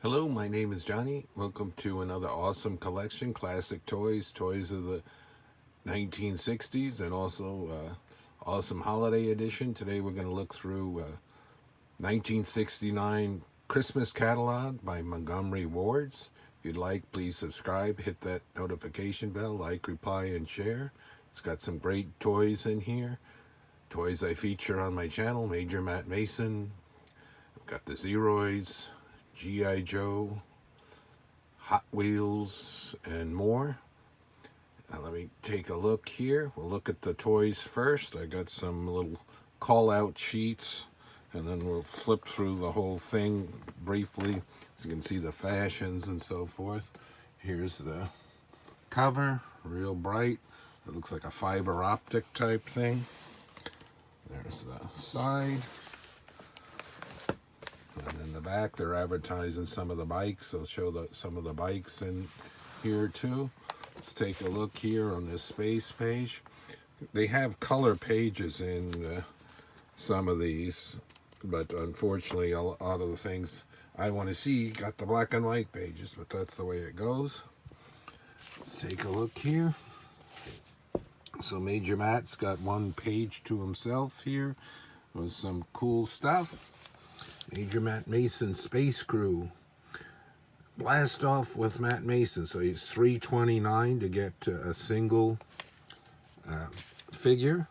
Hello, my name is Johnny. Welcome to another awesome collection, classic toys, toys of the 1960s, and also awesome holiday edition. Today we're going to look through 1969 Christmas catalog by Montgomery Wards. If you'd like, please subscribe, hit that notification bell, like, reply, and share. It's got some great toys in here. Toys I feature on my channel, Major Matt Mason. I've got the Zeroids, G.I. Joe, Hot Wheels, and more. Now let me take a look here. We'll look at the toys first. I got some little call-out sheets, and then we'll flip through the whole thing briefly so you can see the fashions and so forth. Here's the cover, real bright. It looks like a fiber optic type thing. There's the side. And in the back, they're advertising some of the bikes. They'll show some of the bikes in here too. Let's take a look here on this space page. They have color pages in some of these, but unfortunately, a lot of the things I want to see got the black and white pages, but that's the way it goes. Let's take a look here. So Major Matt's got one page to himself here with some cool stuff. Major Matt Mason Space Crew. Blast off with Matt Mason. So he's $3.29 to get a single figure.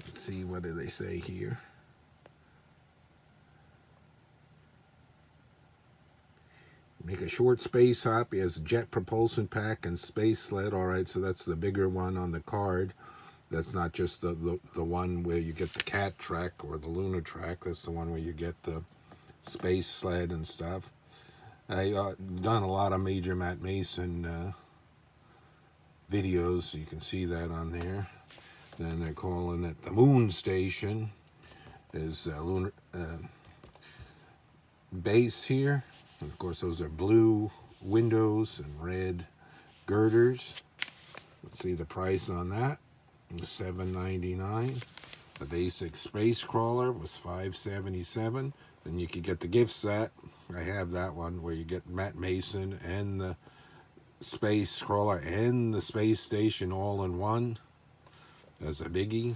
Let's see, what do they say here? Make a short space hop. He has a jet propulsion pack and space sled. All right, so that's the bigger one on the card. That's not just the one where you get the cat track or the lunar track. That's the one where you get the space sled and stuff. I've done a lot of Major Matt Mason videos. So you can see that on there. Then they're calling it the Moon Station. There's lunar base here. And of course, those are blue windows and red girders. Let's see the price on that. $7.99. The basic space crawler was $5.77. Then you could get the gift set. I have that one where you get Matt Mason and the space crawler and the space station all in one. That's a biggie.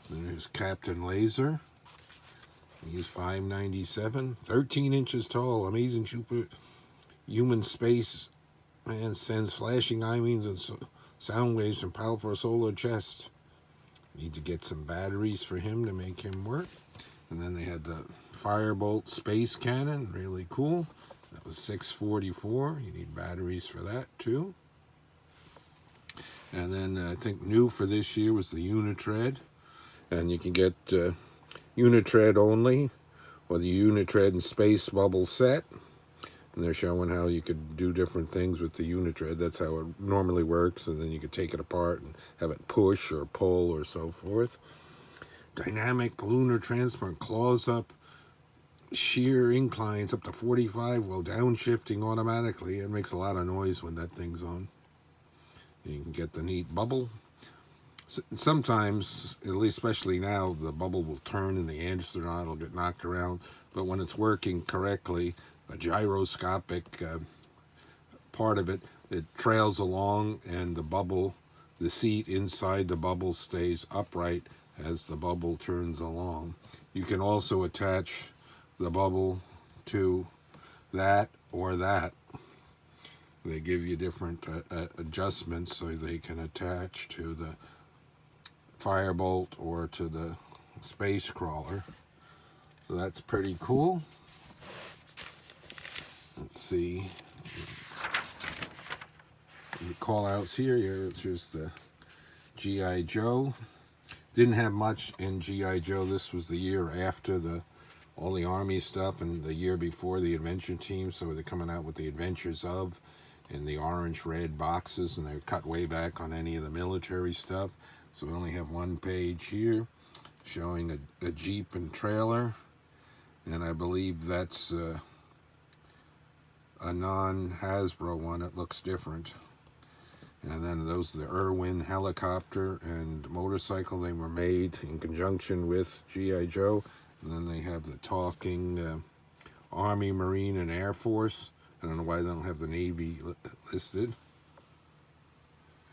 Then there's Captain Laser. He's $5.97. 13 inches tall. Amazing superhuman space man sends flashing eye beams and sound waves from powerful solar chest. Need to get some batteries for him to make him work. And then they had the Firebolt space cannon, really cool. That was $6.44. You need batteries for that too. And then I think new for this year was the Unitread, and you can get Unitread only or the Unitread and Space Bubble set. And they're showing how you could do different things with the Unitread. That's how it normally works. And then you could take it apart and have it push or pull or so forth. Dynamic lunar transport, claws up, sheer inclines up to 45 while downshifting automatically. It makes a lot of noise when that thing's on. You can get the neat bubble. Sometimes, at least especially now, the bubble will turn in the astronaut, it'll get knocked around. But when it's working correctly, the gyroscopic part of it, it trails along, and the bubble, the seat inside the bubble stays upright as the bubble turns along. You can also attach the bubble to that or that. They give you different adjustments so they can attach to the Firebolt or to the space crawler. So that's pretty cool. Let's see. The call outs here. It's just the G.I. Joe. Didn't have much in G.I. Joe. This was the year after all the Army stuff and the year before the Adventure Team. So they're coming out with the Adventures of in the orange-red boxes, and they're cut way back on any of the military stuff. So we only have one page here showing a Jeep and trailer. And I believe that's a non-Hasbro one. It looks different. And then those are the Irwin helicopter and motorcycle. They were made in conjunction with G.I. Joe. And then they have the talking Army, Marine, and Air Force. I don't know why they don't have the Navy listed.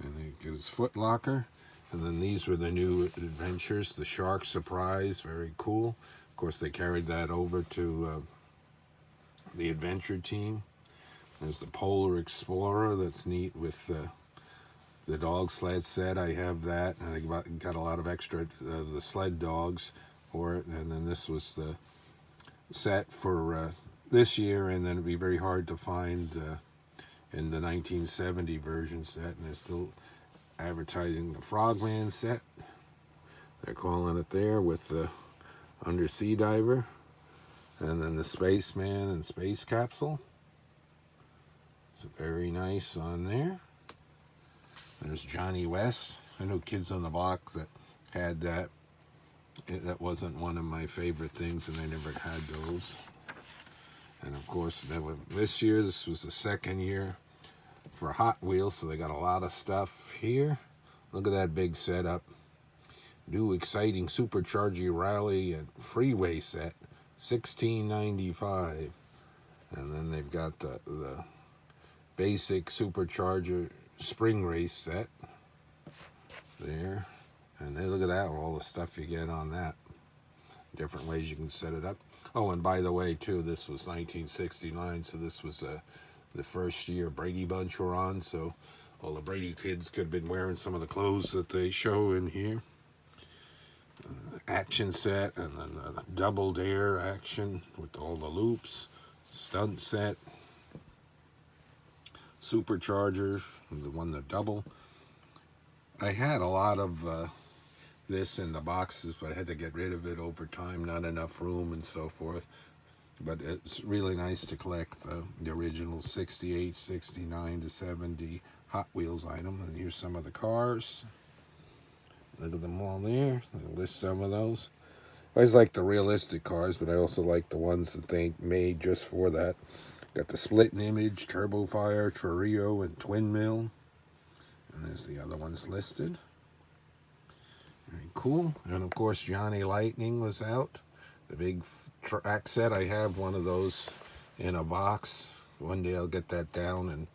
And they get his foot locker. And then these were the new adventures. The Shark Surprise, very cool. Of course, they carried that over to the adventure team. There's the Polar Explorer. That's neat with the dog sled set. I have that. And I got a lot of extra of the sled dogs for it. And then this was the set for this year. And then it'd be very hard to find in the 1970 version set. And they're still advertising the Frogman set. They're calling it there with the Undersea Diver. And then the Spaceman and Space Capsule. It's very nice on there. There's Johnny West. I know kids on the block that had that. That wasn't one of my favorite things, and I never had those. And of course, this year, this was the second year for Hot Wheels, so they got a lot of stuff here. Look at that big setup. New exciting Supercharger Rally and Freeway set, $16.95. And then they've got the basic Supercharger Spring Race set there. And then look at that, all the stuff you get on that. Different ways you can set it up. Oh, and by the way, too, this was 1969, so this was the first year Brady Bunch were on, so all the Brady kids could have been wearing some of the clothes that they show in here. Action set, and then the Double Dare action with all the loops. Stunt set. Supercharger, the one that double. I had a lot of this in the boxes, but I had to get rid of it over time. Not enough room and so forth. But it's really nice to collect the original 68, 69 to 70 Hot Wheels item. And here's some of the cars. Look at them all there. I'll list some of those. I always like the realistic cars, but I also like the ones that they made just for that. Got the Split Image, Turbo Fire, Trio, and Twin Mill. And there's the other ones listed. Very cool. And of course, Johnny Lightning was out. The big track set. I have one of those in a box. One day I'll get that down and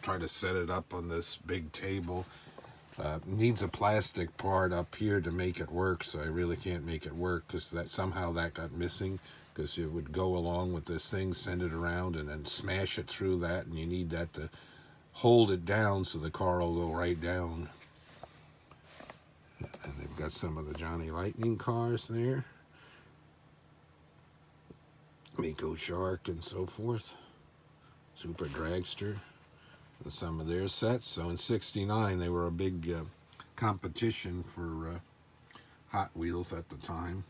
try to set it up on this big table. Needs a plastic part up here to make it work, so I really can't make it work because somehow that got missing, because you would go along with this thing, send it around, and then smash it through that, and you need that to hold it down so the car will go right down. And they've got some of the Johnny Lightning cars there. Mako Shark and so forth. Super Dragster. And some of their sets. So in '69 they were a big competition for Hot Wheels at the time.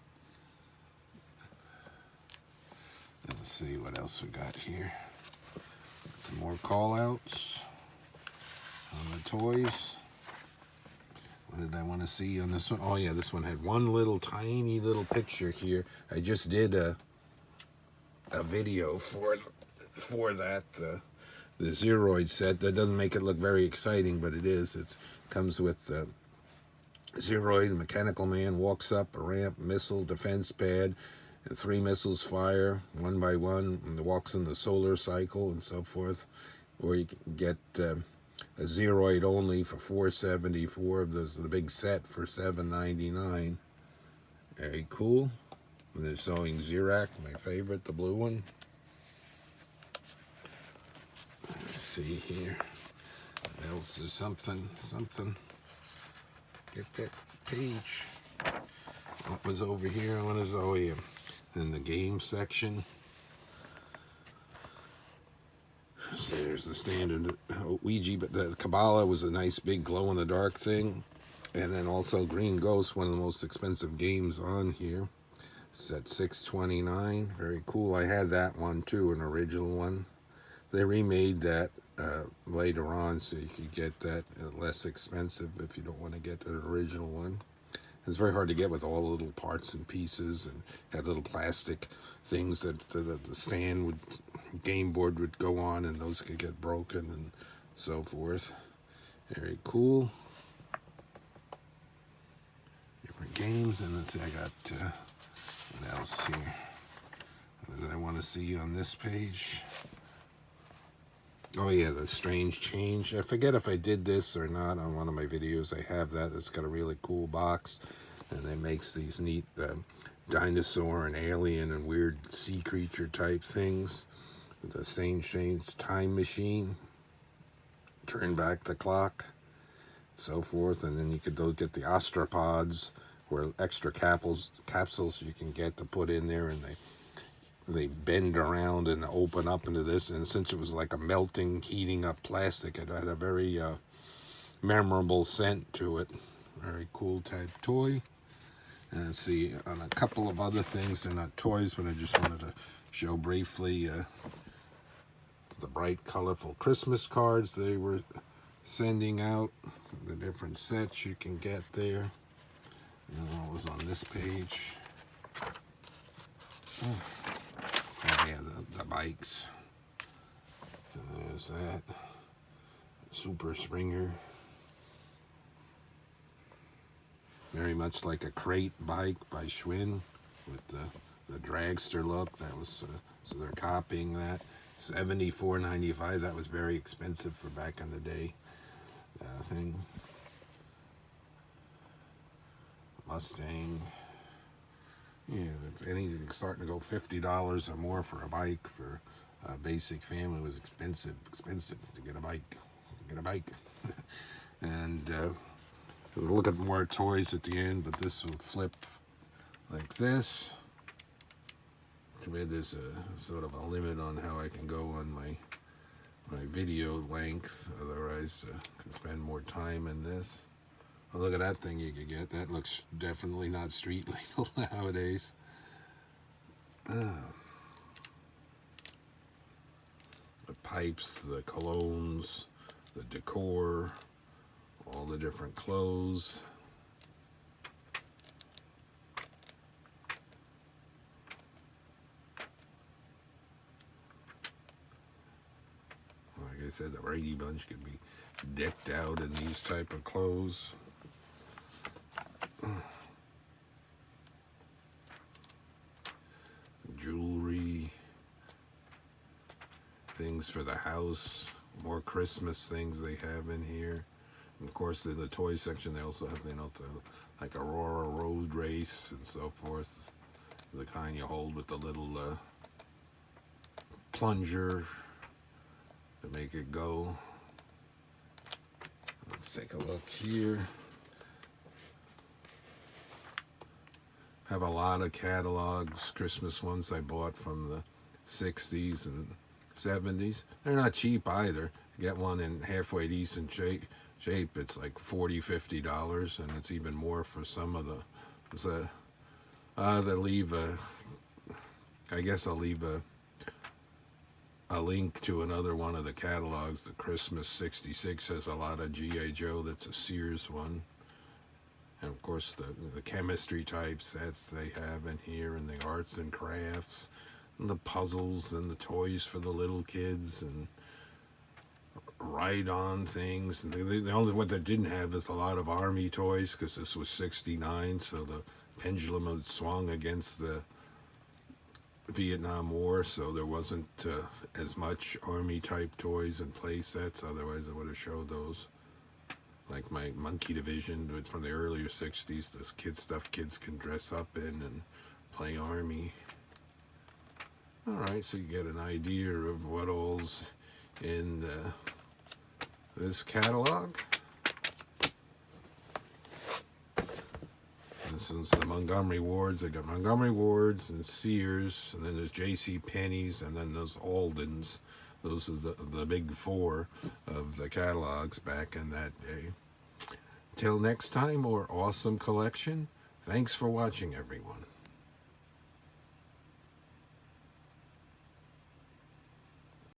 Let's see what else we got here. Some more call outs on the toys. What did I want to see on this one? Oh yeah, this one had one little tiny little picture here. I just did a video for that the Zeroid set. That doesn't make it look very exciting, but it is. It comes with Zeroid, the Mechanical Man, walks up a ramp, missile, defense pad, and 3 missiles fire one by one, and walks in the solar cycle and so forth. Or you can get a Zeroid only for $474. There's the big set for $7.99. Very cool. And they're showing Xerac, my favorite, the blue one. Let's see here. What else is something? Get that page. What was over here? What is in the game section? So there's the standard Ouija, but the Kabbalah was a nice big glow-in-the-dark thing. And then also Green Ghost, one of the most expensive games on here. Set $6.29. Very cool. I had that one too, an original one. They remade that later on, so you could get that less expensive if you don't want to get an original one. It's very hard to get with all the little parts and pieces, and had little plastic things that the stand would, game board would go on, and those could get broken and so forth. Very cool. Different games, and let's see, I got what else here? that I want to see on this page. Oh yeah, the Strange Change. I forget if I did this or not on one of my videos. I have that. It's got a really cool box, and it makes these neat dinosaur and alien and weird sea creature type things. The Strange Change time machine. Turn back the clock, so forth, and then you could get the astropods, where extra capsules you can get to put in there, and they bend around and open up into this. And since it was like a melting, heating up plastic, it had a very memorable scent to it. Very cool type toy. And let's see, on a couple of other things, they're not toys, but I just wanted to show briefly the bright, colorful Christmas cards they were sending out, the different sets you can get there. And what was on this page? Oh yeah, the bikes. So there's that. Super Springer. Very much like a crate bike by Schwinn with the dragster look. That was so they're copying that. $74.95. That was very expensive for back in the day. Thing. Mustang. Yeah, if anything's starting to go $50 or more for a bike for a basic family, was expensive to get a bike. And we'll look at more toys at the end, but this will flip like this. There's a sort of a limit on how I can go on my video length, otherwise I can spend more time in this. Oh, look at that thing you could get. That looks definitely not street legal nowadays. The pipes, the colognes, the decor, all the different clothes. Like I said, the Brady Bunch could be decked out in these type of clothes. Jewelry, things for the house, more Christmas things they have in here. And of course, in the toy section, they also have, like Aurora Road Race and so forth. The kind you hold with the little plunger to make it go. Let's take a look here. Have a lot of catalogs, Christmas ones I bought from the 60s and 70s. They're not cheap either. Get one in halfway decent shape, it's like $40–50, and it's even more for some of the. They'll leave I guess I'll leave a link to another one of the catalogs. The Christmas 66 has a lot of G.I. Joe. That's a Sears one. And of course the chemistry type sets they have in here, and the arts and crafts, and the puzzles and the toys for the little kids, and ride-on things. And the only what they didn't have is a lot of Army toys, because this was 69, so the pendulum had swung against the Vietnam War, so there wasn't as much Army type toys and play sets. Otherwise I would have showed those. Like my Monkey Division from the earlier 60s, this kid stuff kids can dress up in and play Army. Alright, so you get an idea of what all's in this catalog. This is the Montgomery Wards. They got Montgomery Wards and Sears, and then there's J.C. Penney's, and then there's Alden's. Those are the big four of the catalogs back in that day. Till next time, more awesome collection. Thanks for watching, everyone.